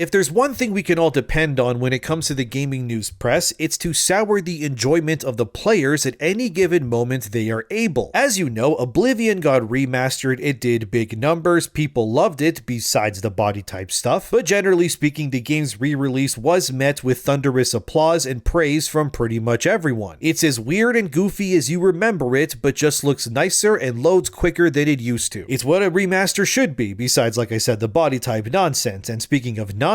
If there's one thing we can all depend on when it comes to the gaming news press, it's to sour the enjoyment of the players at any given moment they are able. As you know, Oblivion got remastered, it did big numbers, people loved it besides the body type stuff, but generally speaking the game's re-release was met with thunderous applause and praise from pretty much everyone. It's as weird and goofy as you remember it, but just looks nicer and loads quicker than it used to. It's what a remaster should be, besides like I said the body type nonsense. And speaking of nonsense,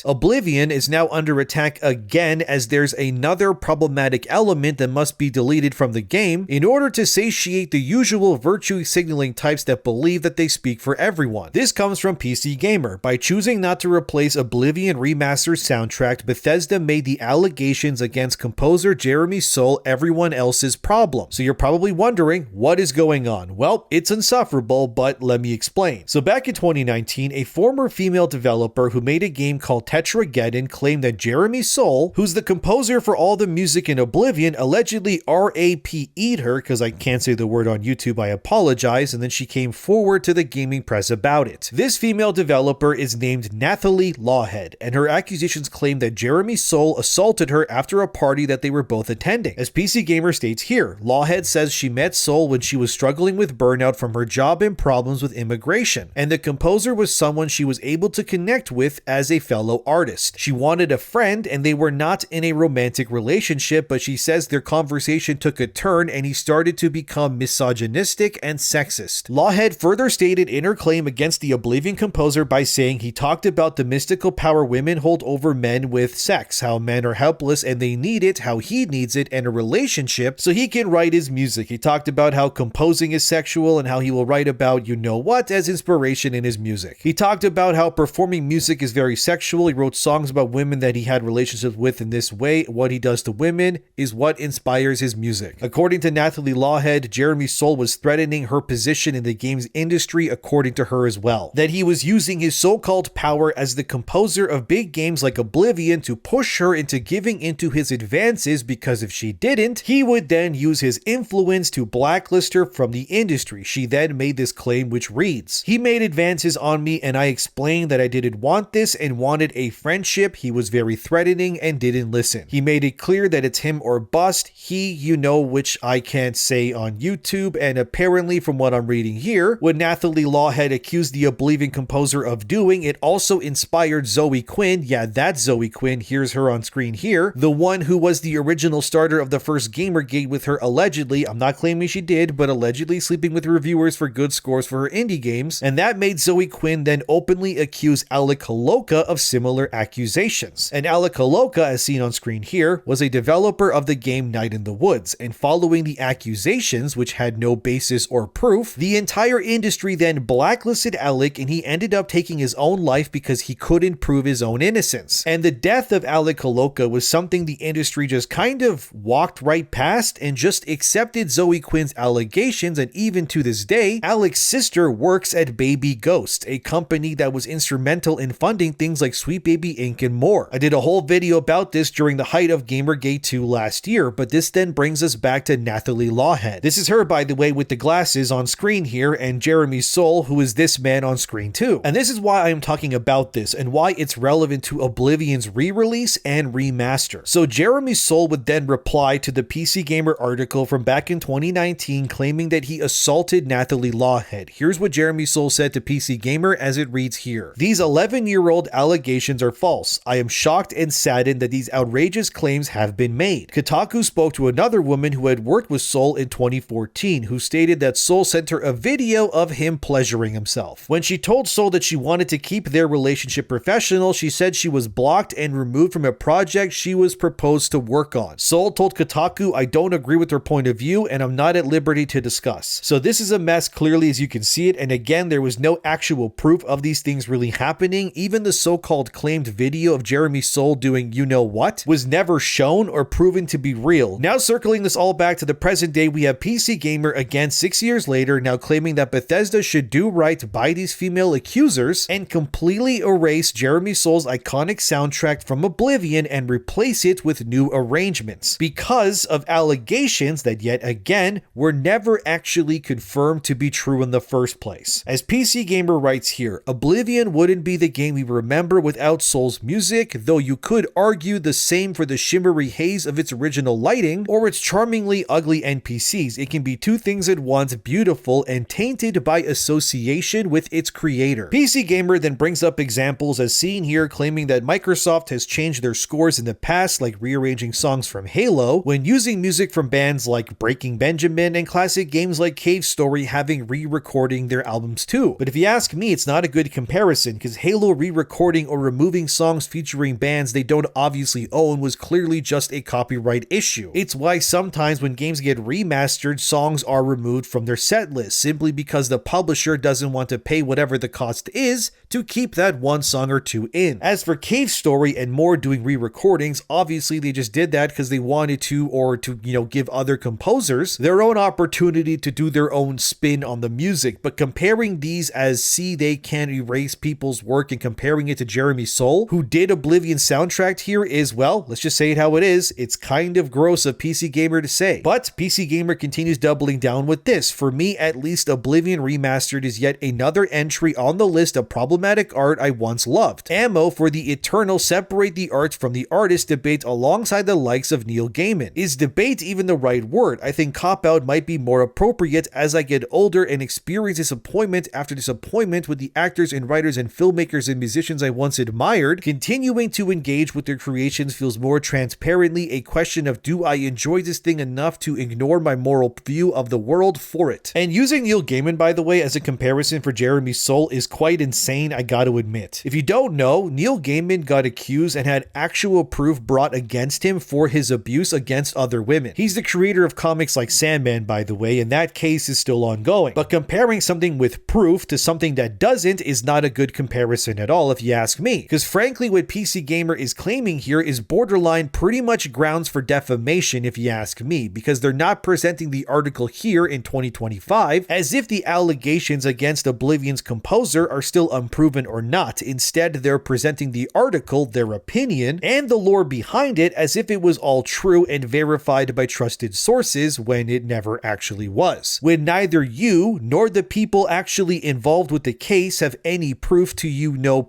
Oblivion is now under attack again as there's another problematic element that must be deleted from the game in order to satiate the usual virtue signaling types that believe that they speak for everyone. This comes from PC Gamer. By choosing not to replace Oblivion Remastered's soundtrack, Bethesda made the allegations against composer Jeremy Soule everyone else's problem. So you're probably wondering, what is going on? Well, it's insufferable, but let me explain. So back in 2019, a former female developer who made a game called Tetrageddon claimed that Jeremy Soule, who's the composer for all the music in Oblivion, allegedly RAP'd her, because I can't say the word on YouTube, I apologize, and then she came forward to the gaming press about it. This female developer is named Nathalie Lawhead, and her accusations claim that Jeremy Soule assaulted her after a party that they were both attending. As PC Gamer states here, Lawhead says she met Soule when she was struggling with burnout from her job and problems with immigration, and the composer was someone she was able to connect with as a fellow artist. She wanted a friend and they were not in a romantic relationship, but she says their conversation took a turn and he started to become misogynistic and sexist. Lawhead further stated in her claim against the Oblivion composer by saying he talked about the mystical power women hold over men with sex, how men are helpless and they need it, how he needs it, and a relationship so he can write his music. He talked about how composing is sexual and how he will write about you know what as inspiration in his music. He talked about how performing music is very sexual. He wrote songs about women that he had relationships with in this way. What he does to women is what inspires his music. According to Nathalie Lawhead, Jeremy Soule was threatening her position in the games industry according to her as well. That he was using his so-called power as the composer of big games like Oblivion to push her into giving into his advances because if she didn't, he would then use his influence to blacklist her from the industry. She then made this claim which reads, "He made advances on me and I explained that I didn't want this and wanted a friendship. He was very threatening and didn't listen. He made it clear that it's him or bust. He, you know, which I can't say on YouTube, and apparently from what I'm reading here, what Nathalie Lawhead accused the Oblivion composer of doing, it also inspired Zoe Quinn. Yeah, that's Zoe Quinn. Here's her on screen here. The one who was the original starter of the first Gamergate with her allegedly, I'm not claiming she did, but allegedly sleeping with reviewers for good scores for her indie games, and that made Zoe Quinn then openly accuse Alec Holoka of similar accusations. And Alec Holoka, as seen on screen here, was a developer of the game Night in the Woods, and following the accusations, which had no basis or proof, the entire industry then blacklisted Alec and he ended up taking his own life because he couldn't prove his own innocence. And the death of Alec Holoka was something the industry just kind of walked right past and just accepted Zoe Quinn's allegations, and even to this day, Alec's sister works at Baby Ghost, a company that was instrumental in funding things like Sweet Baby Inc. and more. I did a whole video about this during the height of Gamergate 2 last year, but this then brings us back to Nathalie Lawhead. This is her, by the way, with the glasses on screen here, and Jeremy Soule, who is this man on screen too. And this is why I am talking about this and why it's relevant to Oblivion's re-release and remaster. So Jeremy Soule would then reply to the PC Gamer article from back in 2019 claiming that he assaulted Nathalie Lawhead. Here's what Jeremy Soule said to PC Gamer as it reads here. "These 11-year-old allegations are false. I am shocked and saddened that these outrageous claims have been made." Kotaku spoke to another woman who had worked with Soule in 2014 who stated that Soule sent her a video of him pleasuring himself. When she told Soule that she wanted to keep their relationship professional, she said she was blocked and removed from a project she was proposed to work on. Soule told Kotaku, "I don't agree with her point of view and I'm not at liberty to discuss." So this is a mess clearly as you can see it, and again there was no actual proof of these things really happening. Even the so-called claimed video of Jeremy Soule doing you know what was never shown or proven to be real. Now circling this all back to the present day, we have PC Gamer again 6 years later now claiming that Bethesda should do right by these female accusers and completely erase Jeremy Soule's iconic soundtrack from Oblivion and replace it with new arrangements because of allegations that yet again were never actually confirmed to be true in the first place. As PC Gamer writes here, Oblivion wouldn't be the game we remember remember without Soul's music, though you could argue the same for the shimmery haze of its original lighting or its charmingly ugly NPCs. It can be two things at once, beautiful and tainted by association with its creator. PC Gamer then brings up examples as seen here, claiming that Microsoft has changed their scores in the past, like rearranging songs from Halo, when using music from bands like Breaking Benjamin, and classic games like Cave Story having re-recording their albums too. But if you ask me, it's not a good comparison, because Halo re-recording or removing songs featuring bands they don't obviously own was clearly just a copyright issue. It's why sometimes when games get remastered, songs are removed from their set list, simply because the publisher doesn't want to pay whatever the cost is to keep that one song or two in. As for Cave Story and more doing re-recordings, obviously they just did that because they wanted to, or to, give other composers their own opportunity to do their own spin on the music. But comparing these as see they can erase people's work and comparing it to Jeremy Soule, who did Oblivion soundtrack here, is, well, let's just say it how it is. It's kind of gross of PC Gamer to say. But PC Gamer continues doubling down with this. For me, at least, Oblivion Remastered is yet another entry on the list of problematic art I once loved. Ammo for the eternal separate the art from the artist debate alongside the likes of Neil Gaiman. Is debate even the right word? I think cop-out might be more appropriate as I get older and experience disappointment after disappointment with the actors and writers and filmmakers and musicians I once admired. Continuing to engage with their creations feels more transparently a question of, do I enjoy this thing enough to ignore my moral view of the world for it? And using Neil Gaiman, by the way, as a comparison for Jeremy Soule is quite insane, I gotta admit. If you don't know, Neil Gaiman got accused and had actual proof brought against him for his abuse against other women. He's the creator of comics like Sandman, by the way, and that case is still ongoing. But comparing something with proof to something that doesn't is not a good comparison at all, if you ask me. Because frankly, what PC Gamer is claiming here is borderline pretty much grounds for defamation, if you ask me, because they're not presenting the article here in 2025 as if the allegations against Oblivion's composer are still unproven or not. Instead, they're presenting the article, their opinion, and the lore behind it as if it was all true and verified by trusted sources when it never actually was. When neither you nor the people actually involved with the case have any proof to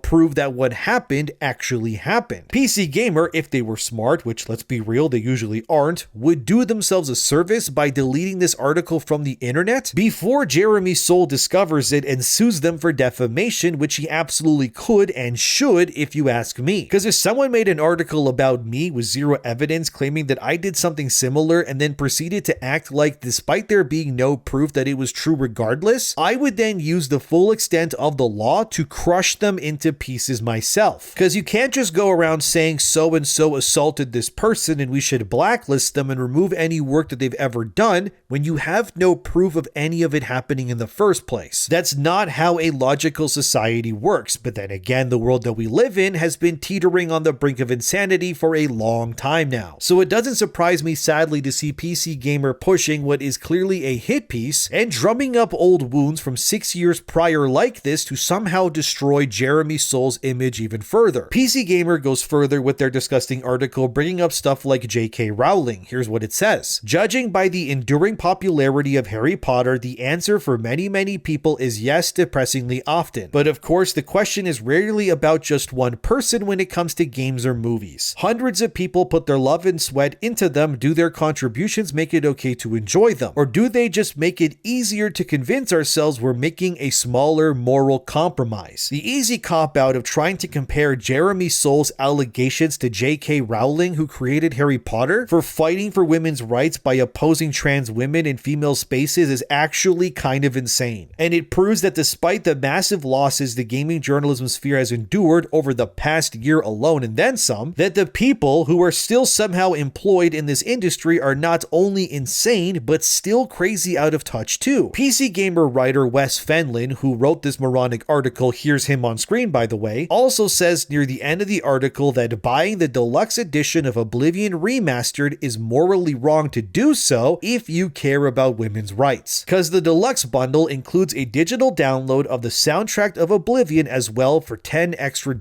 prove that what happened actually happened. PC Gamer, if they were smart, which let's be real, they usually aren't, would do themselves a service by deleting this article from the internet before Jeremy Soule discovers it and sues them for defamation, which he absolutely could and should if you ask me. Because if someone made an article about me with zero evidence claiming that I did something similar and then proceeded to act like despite there being no proof that it was true regardless, I would then use the full extent of the law to crush them into pieces myself. Because you can't just go around saying so and so assaulted this person and we should blacklist them and remove any work that they've ever done when you have no proof of any of it happening in the first place. That's not how a logical society works. But then again, the world that we live in has been teetering on the brink of insanity for a long time now. So it doesn't surprise me sadly to see PC Gamer pushing what is clearly a hit piece and drumming up old wounds from 6 years prior like this to somehow destroy Jeremy Soule's image even further. PC Gamer goes further with their disgusting article, bringing up stuff like J.K. Rowling. Here's what it says. Judging by the enduring popularity of Harry Potter, the answer for many people is yes, depressingly often. But of course, the question is rarely about just one person when it comes to games or movies. Hundreds of people put their love and sweat into them. Do their contributions make it okay to enjoy them? Or do they just make it easier to convince ourselves we're making a smaller moral compromise? The easy cop-out of trying to compare Jeremy Soule's allegations to J.K. Rowling, who created Harry Potter, for fighting for women's rights by opposing trans women in female spaces is actually kind of insane. And it proves that despite the massive losses the gaming journalism sphere has endured over the past year alone and then some, that the people who are still somehow employed in this industry are not only insane, but still crazy out of touch too. PC Gamer writer Wes Fenlon, who wrote this moronic article, here's him on screen by the way, also says near the end of the article that buying the deluxe edition of Oblivion Remastered is morally wrong to do so if you care about women's rights. Because the deluxe bundle includes a digital download of the soundtrack of Oblivion Oblivion as well for $10 extra.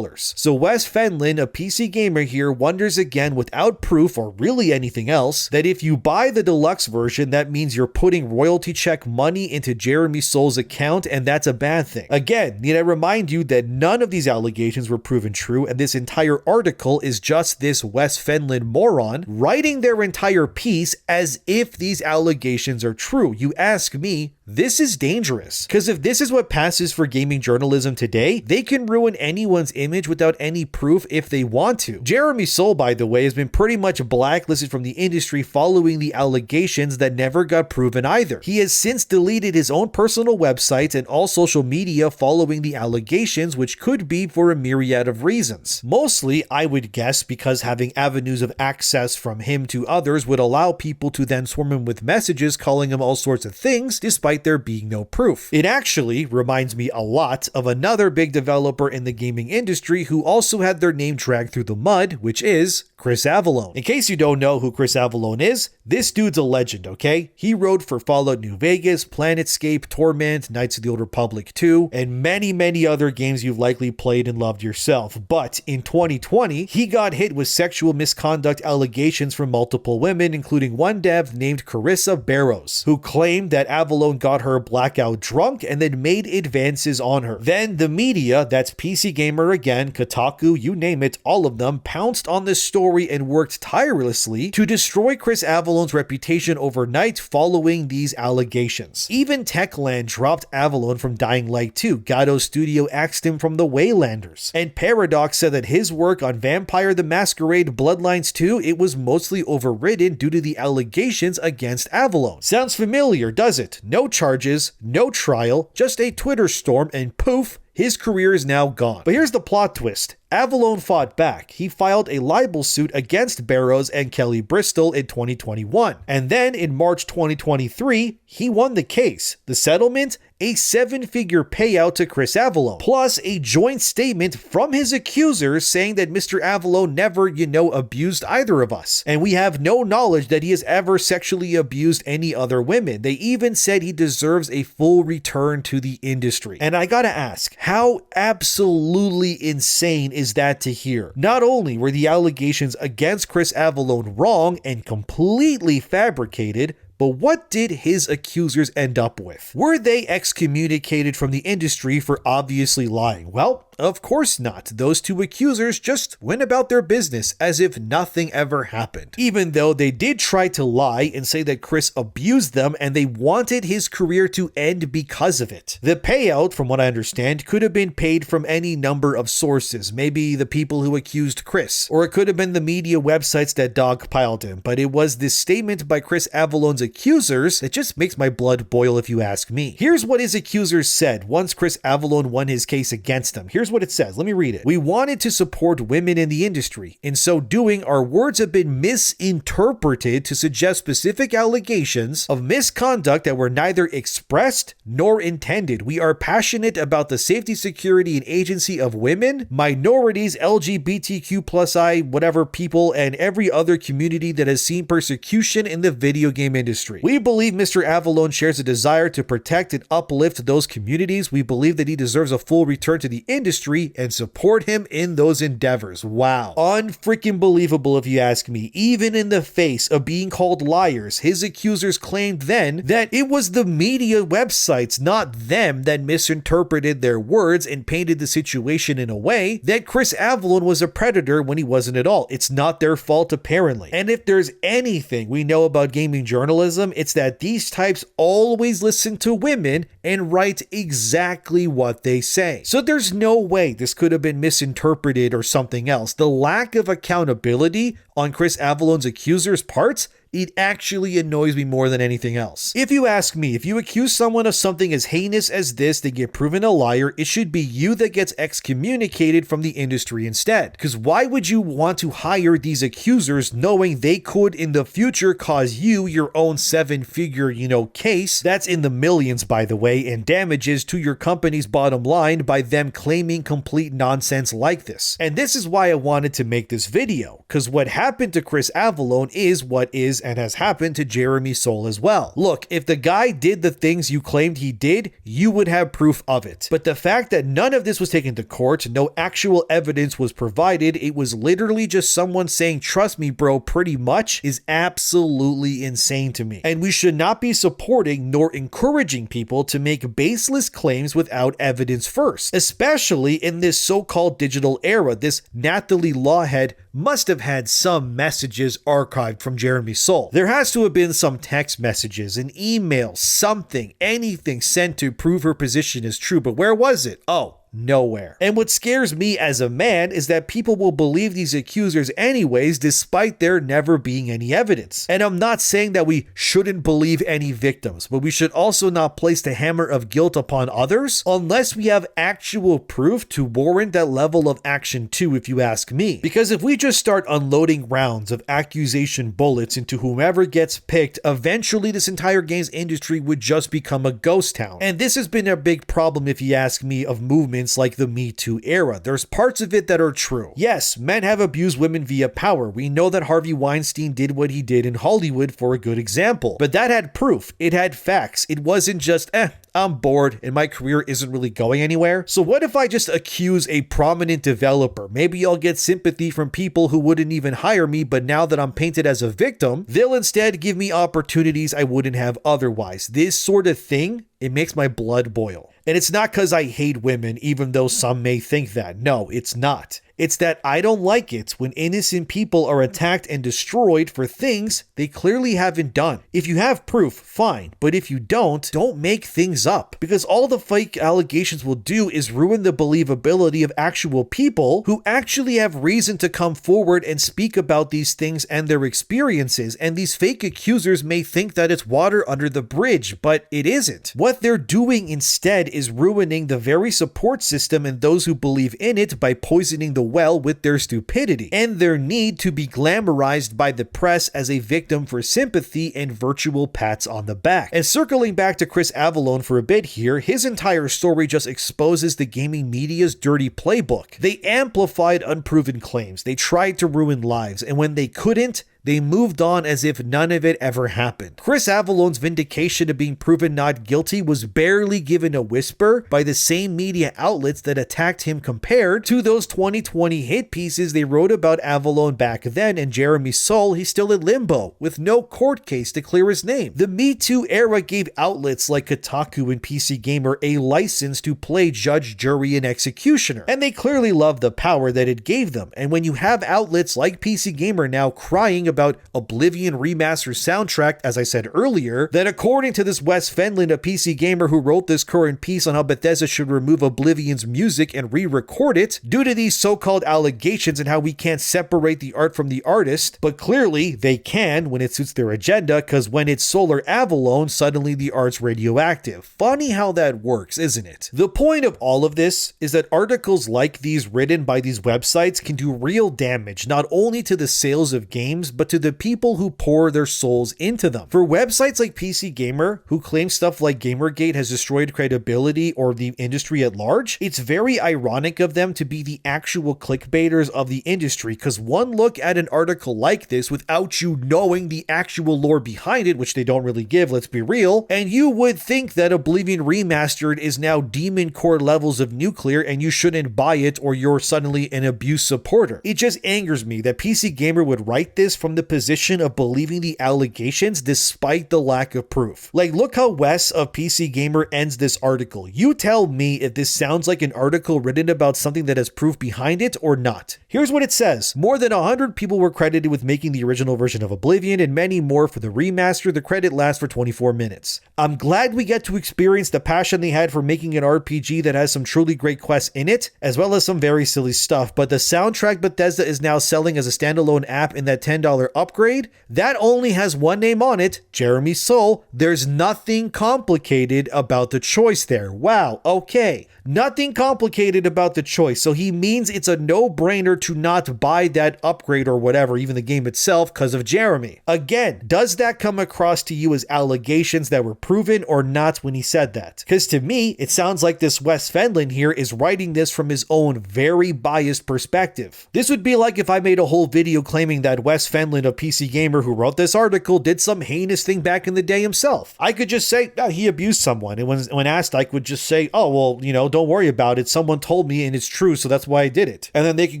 So Wes Fenlon, a PC gamer here, wonders again without proof or really anything else that if you buy the deluxe version, that means you're putting royalty check money into Jeremy Soul's account, and that's a bad thing. Again, need I remind you that none of these allegations were proven true, and this entire article is just this Wes Fenlon moron writing their entire piece as if these allegations are true. You ask me, this is dangerous. Because if this is what passes for gaming journalism today, they can ruin anyone's image without any proof if they want to. Jeremy Soule, by the way, has been pretty much blacklisted from the industry following the allegations that never got proven either. He has since deleted his own personal websites and all social media following the allegations, which could be for a myriad of reasons. Mostly, I would guess, because having avenues of access from him to others would allow people to then swarm him with messages calling him all sorts of things, despite there being no proof. It actually reminds me a lot of another big developer in the gaming industry who also had their name dragged through the mud, which is Chris Avellone. In case you don't know who Chris Avellone is, this dude's a legend, okay? He wrote for Fallout New Vegas, Planetscape, Torment, Knights of the Old Republic 2, and many other games you've likely played and loved yourself. But in 2020, he got hit with sexual misconduct allegations from multiple women, including one dev named Carissa Barrows, who claimed that Avellone got her blackout drunk and then made advances on her. Then the media, that's PC Gamer again, Kotaku, you name it, all of them, pounced on this story and worked tirelessly to destroy Chris Avallone's reputation overnight following these allegations. Even Techland dropped Avellone from Dying Light 2. Gato Studio axed him from the Waylanders. And Paradox said that his work on Vampire the Masquerade Bloodlines 2, it was mostly overridden due to the allegations against Avellone. Sounds familiar, does it? No charges, no trial, just a Twitter storm, and poof, his career is now gone. But here's the plot twist. Avellone fought back. He filed a libel suit against Barrows and Kelly Bristol in 2021. And then in March 2023, he won the case. The settlement? A 7-figure payout to Chris Avellone, plus a joint statement from his accusers saying that Mr. Avellone never, abused either of us. And we have no knowledge that he has ever sexually abused any other women. They even said he deserves a full return to the industry. And I gotta ask, how absolutely insane is that to hear? Not only were the allegations against Chris Avellone wrong and completely fabricated, but what did his accusers end up with? Were they excommunicated from the industry for obviously lying? Well, of course not. Those two accusers just went about their business as if nothing ever happened. Even though they did try to lie and say that Chris abused them and they wanted his career to end because of it. The payout, from what I understand, could have been paid from any number of sources. Maybe the people who accused Chris, or it could have been the media websites that dogpiled him. But it was this statement by Chris Avallone's accusers that just makes my blood boil if you ask me. Here's what his accusers said once Chris Avellone won his case against them. Here's what it says. Let me read it. We wanted to support women in the industry. In so doing, our words have been misinterpreted to suggest specific allegations of misconduct that were neither expressed nor intended. We are passionate about the safety, security, and agency of women, minorities, LGBTQ+I, whatever people, and every other community that has seen persecution in the video game industry. We believe Mr. Avellone shares a desire to protect and uplift those communities. We believe that he deserves a full return to the industry and support him in those endeavors. Wow. Unfreaking believable if you ask me. Even in the face of being called liars, his accusers claimed then that it was the media websites, not them, that misinterpreted their words and painted the situation in a way that Chris Avellone was a predator when he wasn't at all. It's not their fault, apparently. And if there's anything we know about gaming journalism, it's that these types always listen to women and write exactly what they say. So there's no way this could have been misinterpreted or something else. The lack of accountability on Chris Avallone's accusers' parts, it actually annoys me more than anything else. If you ask me, if you accuse someone of something as heinous as this, they get proven a liar, it should be you that gets excommunicated from the industry instead. Because why would you want to hire these accusers knowing they could in the future cause you your own 7-figure, case, that's in the millions by the way, and damages to your company's bottom line by them claiming complete nonsense like this? And this is why I wanted to make this video, because what happened to Chris Avellone is what is and has happened to Jeremy Soule as well. Look, if the guy did the things you claimed he did, you would have proof of it. But the fact that none of this was taken to court, no actual evidence was provided, it was literally just someone saying, "Trust me, bro," pretty much, is absolutely insane to me. And we should not be supporting nor encouraging people to make baseless claims without evidence first, especially in this so-called digital era. This Nathalie Lawhead must have had some messages archived from Jeremy Soule. There has to have been some text messages, an email, something, anything sent to prove her position is true, but where was it? Oh, nowhere. And what scares me as a man is that people will believe these accusers anyways, despite there never being any evidence. And I'm not saying that we shouldn't believe any victims, but we should also not place the hammer of guilt upon others unless we have actual proof to warrant that level of action too, if you ask me. Because if we just start unloading rounds of accusation bullets into whomever gets picked, eventually this entire games industry would just become a ghost town. And this has been a big problem, if you ask me, of movements like the Me Too era. There's parts of it that are true. Yes, men have abused women via power. We know that Harvey Weinstein did what he did in Hollywood for a good example. But that had proof. It had facts. It wasn't just, I'm bored and my career isn't really going anywhere. So what if I just accuse a prominent developer? Maybe I'll get sympathy from people who wouldn't even hire me, but now that I'm painted as a victim, they'll instead give me opportunities I wouldn't have otherwise. This sort of thing, it makes my blood boil. And it's not because I hate women, even though some may think that. No, it's not. It's that I don't like it when innocent people are attacked and destroyed for things they clearly haven't done. If you have proof, fine. But if you don't make things up. Because all the fake allegations will do is ruin the believability of actual people who actually have reason to come forward and speak about these things and their experiences. And these fake accusers may think that it's water under the bridge, but it isn't. What they're doing instead is ruining the very support system and those who believe in it by poisoning the well with their stupidity and their need to be glamorized by the press as a victim for sympathy and virtual pats on the back. And circling back to Chris Avellone for a bit here, his entire story just exposes the gaming media's dirty playbook. They amplified unproven claims, they tried to ruin lives, and when they couldn't, they moved on as if none of it ever happened. Chris Avallone's vindication of being proven not guilty was barely given a whisper by the same media outlets that attacked him compared to those 2020 hit pieces they wrote about Avallone back then, and Jeremy Soule, he's still in limbo with no court case to clear his name. The Me Too era gave outlets like Kotaku and PC Gamer a license to play judge, jury, and executioner, and they clearly loved the power that it gave them. And when you have outlets like PC Gamer now crying about Oblivion Remastered soundtrack, as I said earlier, that according to this Wes Fenlon, a PC gamer who wrote this current piece on how Bethesda should remove Oblivion's music and re-record it due to these so-called allegations and how we can't separate the art from the artist, but clearly they can when it suits their agenda, because when it's Solar Avallone, suddenly the art's radioactive. Funny how that works, isn't it? The point of all of this is that articles like these written by these websites can do real damage, not only to the sales of games, but to the people who pour their souls into them. For websites like PC Gamer, who claim stuff like Gamergate has destroyed credibility or the industry at large, it's very ironic of them to be the actual clickbaiters of the industry, because one look at an article like this without you knowing the actual lore behind it, which they don't really give, let's be real, and you would think that Oblivion Remastered is now demon core levels of nuclear and you shouldn't buy it or you're suddenly an abuse supporter. It just angers me that PC Gamer would write this from the position of believing the allegations despite the lack of proof. Like, look how Wes of PC Gamer ends this article. You tell me if this sounds like an article written about something that has proof behind it or not. Here's what it says. More than 100 people were credited with making the original version of Oblivion and many more for the remaster. The credit lasts for 24 minutes. I'm glad we get to experience the passion they had for making an RPG that has some truly great quests in it, as well as some very silly stuff, but the soundtrack Bethesda is now selling as a standalone app in that $10 upgrade, that only has one name on it, Jeremy Soule. There's nothing complicated about the choice there. Wow, okay. Nothing complicated about the choice, so he means it's a no-brainer to not buy that upgrade or whatever, even the game itself, because of Jeremy. Again, does that come across to you as allegations that were proven or not when he said that? Because to me, it sounds like this Wes Fenlon here is writing this from his own very biased perspective. This would be like if I made a whole video claiming that Wes Fenlon Hanlon of PC Gamer who wrote this article did some heinous thing back in the day himself. I could just say, oh, he abused someone. And when asked, I could just say, oh, well, don't worry about it. Someone told me and it's true, so that's why I did it. And then they could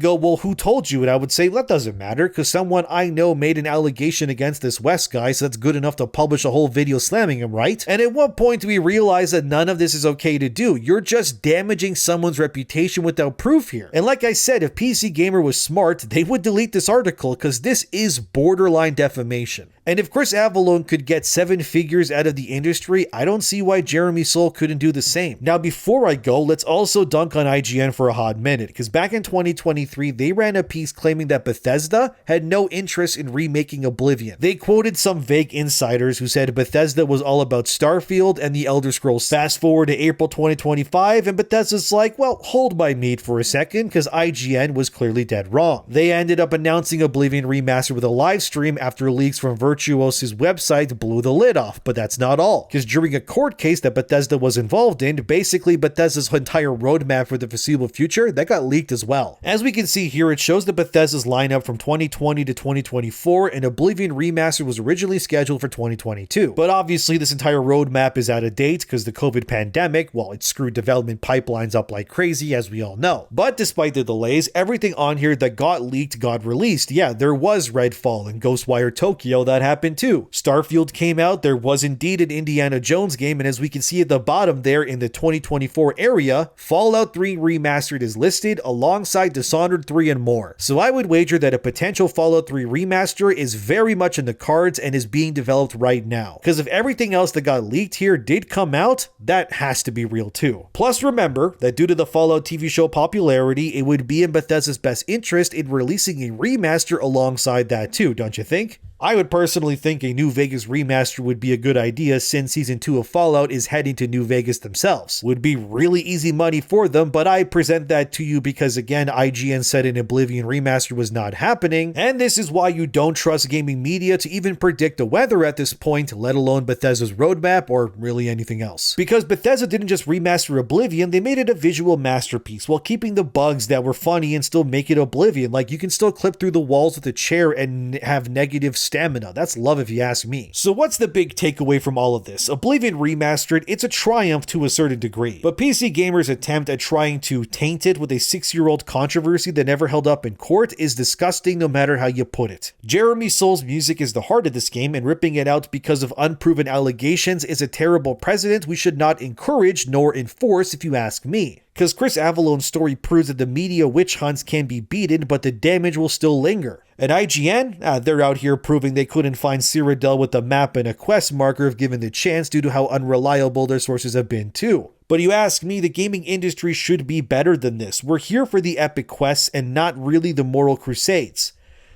go, well, who told you? And I would say, well, that doesn't matter because someone I know made an allegation against this West guy, so that's good enough to publish a whole video slamming him, right? And at what point do we realize that none of this is okay to do? You're just damaging someone's reputation without proof here. And like I said, if PC Gamer was smart, they would delete this article because this is borderline defamation. And if Chris Avellone could get 7 figures out of the industry, I don't see why Jeremy Soule couldn't do the same. Now, before I go, let's also dunk on IGN for a hot minute, because back in 2023, they ran a piece claiming that Bethesda had no interest in remaking Oblivion. They quoted some vague insiders who said Bethesda was all about Starfield and the Elder Scrolls. Fast forward to April 2025, and Bethesda's like, well, hold my meat for a second, because IGN was clearly dead wrong. They ended up announcing Oblivion Remastered with a live stream after leaks from Virtuoso's website blew the lid off, but that's not all, because during a court case that Bethesda was involved in, basically Bethesda's entire roadmap for the foreseeable future, that got leaked as well. As we can see here, it shows the Bethesda's lineup from 2020 to 2024, and Oblivion Remastered was originally scheduled for 2022. But obviously this entire roadmap is out of date because the COVID pandemic, well, it screwed development pipelines up like crazy, as we all know. But despite the delays, everything on here that got leaked got released. Yeah, there was Redfall and Ghostwire Tokyo, that happened too. Starfield came out, there was indeed an Indiana Jones game, and as we can see at the bottom there in the 2024 area, Fallout 3 Remastered is listed alongside Dishonored 3 and more. So I would wager that a potential Fallout 3 remaster is very much in the cards and is being developed right now. Because if everything else that got leaked here did come out, that has to be real too. Plus remember that due to the Fallout TV show popularity, it would be in Bethesda's best interest in releasing a remaster alongside that too, don't you think? I would personally think a New Vegas remaster would be a good idea since Season 2 of Fallout is heading to New Vegas themselves. Would be really easy money for them, but I present that to you because again, IGN said an Oblivion Remastered was not happening, and this is why you don't trust gaming media to even predict the weather at this point, let alone Bethesda's roadmap or really anything else. Because Bethesda didn't just remaster Oblivion, they made it a visual masterpiece while keeping the bugs that were funny and still make it Oblivion. Like you can still clip through the walls with a chair and have negative stamina. That's love if you ask me. So what's the big takeaway from all of this? Oblivion Remastered, it's a triumph to a certain degree, but PC Gamer's attempt at trying to taint it with a 6-year-old controversy that never held up in court is disgusting no matter how you put it. Jeremy Soule's music is the heart of this game, and ripping it out because of unproven allegations is a terrible precedent we should not encourage nor enforce if you ask me. Because Chris Avallone's story proves that the media witch hunts can be beaten, but the damage will still linger. At IGN, they're out here proving they couldn't find Cyrodiil with a map and a quest marker if given the chance due to how unreliable their sources have been too. But you ask me, the gaming industry should be better than this. We're here for the epic quests and not really the moral crusades.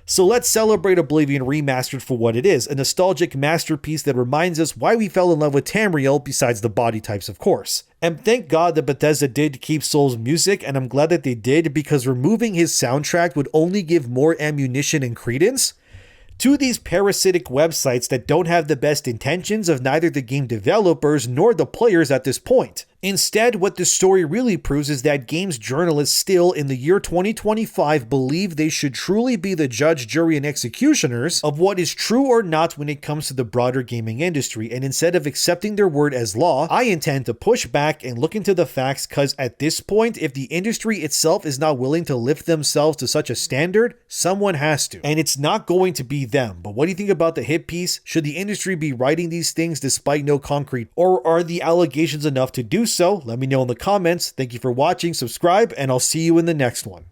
So let's celebrate Oblivion Remastered for what it is, a nostalgic masterpiece that reminds us why we fell in love with Tamriel, besides the body types of course. And thank God that Bethesda did keep Soule's music, and I'm glad that they did, because removing his soundtrack would only give more ammunition and credence to these parasitic websites that don't have the best intentions of neither the game developers nor the players at this point. Instead, what this story really proves is that games journalists still, in the year 2025, believe they should truly be the judge, jury, and executioners of what is true or not when it comes to the broader gaming industry, and instead of accepting their word as law, I intend to push back and look into the facts, because at this point, if the industry itself is not willing to lift themselves to such a standard, someone has to. And it's not going to be them. But what do you think about the hit piece? Should the industry be writing these things despite no concrete, or are the allegations enough to do so? Let me know in the comments. Thank you for watching, subscribe, and I'll see you in the next one.